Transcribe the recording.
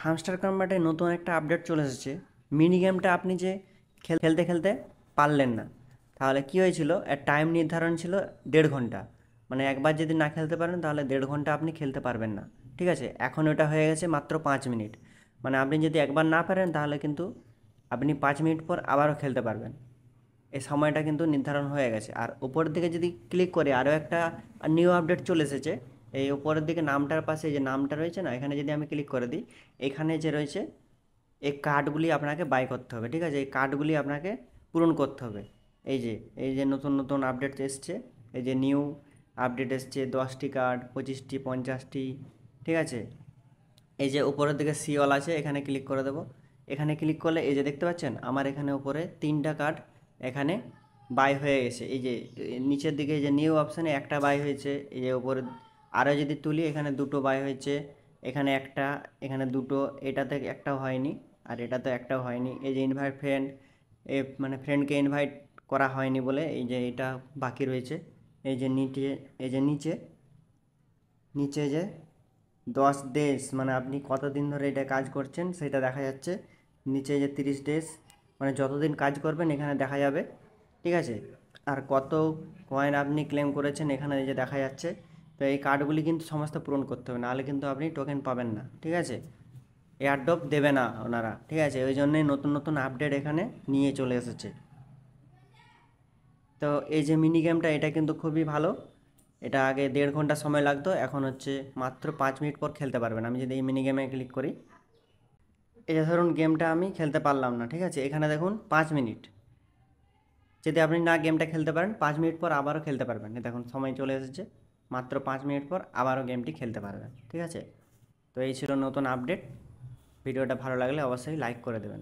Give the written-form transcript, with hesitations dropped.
Hamster কম্বাটে নতুন একটা update চলে এসেছে। মিনি গেমটা আপনি যে খেলতে খেলতে পারলেন না, তাহলে কি হয়েছিল, এর টাইম নির্ধারণ ছিল 1.5 ঘন্টা। মানে একবার যদি না খেলতে পারেন তাহলে 1.5 ঘন্টা আপনি খেলতে পারবেন না। ঠিক আছে, এখন ওটা হয়ে গেছে মাত্র 5 মিনিট। মানে আপনি যদি একবার না পারেন তাহলে কিন্তু আপনি 5 মিনিট পর আবারও খেলতে পারবেন। এই সময়টা কিন্তু নির্ধারণ হয়ে গেছে। আর উপরের দিকে যদি ক্লিক করি, আরও একটা নিউ আপডেট চলে এসেছে। এই উপরের দিকে নামটার পাশে যে নামটা রয়েছে না, এখানে যদি আমি ক্লিক করে দিই, এখানে যে রয়েছে এই কার্ডগুলি আপনাকে বাই করতে হবে। ঠিক আছে, এই কার্ডগুলি আপনাকে পূরণ করতে হবে। এই যে এই যে নতুন নতুন আপডেট এসছে, এই যে নিউ আপডেট এসছে 10টি কার্ড, 25টি, 50টি। ঠিক আছে, এই যে উপরের দিকে সিওল আছে, এখানে ক্লিক করে দেবো। এখানে ক্লিক করলে এই যে দেখতে পাচ্ছেন আমার এখানে উপরে 3টা কার্ড এখানে বাই হয়ে গেছে। এই যে নিচের দিকে এই যে নিউ অপশানে একটা বাই হয়েছে, এই যে উপরে আরও যদি তুলি এখানে 2টো বাই হয়েছে, এখানে একটা, এখানে 2টো, এটাতে একটাও হয়নি, আর এটাতে একটাও হয়নি। এই যে ইনভাইট ফ্রেন্ড, মানে ফ্রেন্ডকে ইনভাইট করা হয়নি বলে এই যে এটা বাকি রয়েছে। এই যে নিচে, এই যে নিচে নিচে যে 10 ডেজ, মানে আপনি কতদিন ধরে এটা কাজ করছেন সেটা দেখা যাচ্ছে। নিচে যে 30 ডেজ, মানে যতদিন কাজ করবেন এখানে দেখা যাবে। ঠিক আছে, আর কত কয়েন আপনি ক্লেম করেছেন এখানে এই যে দেখা যাচ্ছে। তো এই কার্ডগুলি কিন্তু সমস্ত পূরণ করতে হবে, নাহলে কিন্তু আপনি টোকেন পাবেন না। ঠিক আছে, এয়ারড্রপ দেবে না ওনারা। ঠিক আছে, ওই জন্যই নতুন নতুন আপডেট এখানে নিয়ে চলে এসেছে। তো এই যে মিনি গেমটা, এটা কিন্তু খুবই ভালো। এটা আগে 1.5 ঘন্টা সময় লাগতো, এখন হচ্ছে মাত্র 5 মিনিট পর খেলতে পারবেন। আমি যদি এই মিনি গেমে ক্লিক করি, এই যে ধরুন গেমটা আমি খেলতে পারলাম না, ঠিক আছে, এখানে দেখুন 5 মিনিট। যদি আপনি না গেমটা খেলতে পারেন 5 মিনিট পর আবারও খেলতে পারবেন। এই দেখুন সময় চলে এসেছে, মাত্র 5 মিনিট পর আবারও গেমটি খেলতে পারবেন। ঠিক আছে, তো এই ছিল নতুন আপডেট। ভিডিওটা ভালো লাগলে অবশ্যই লাইক করে দেবেন।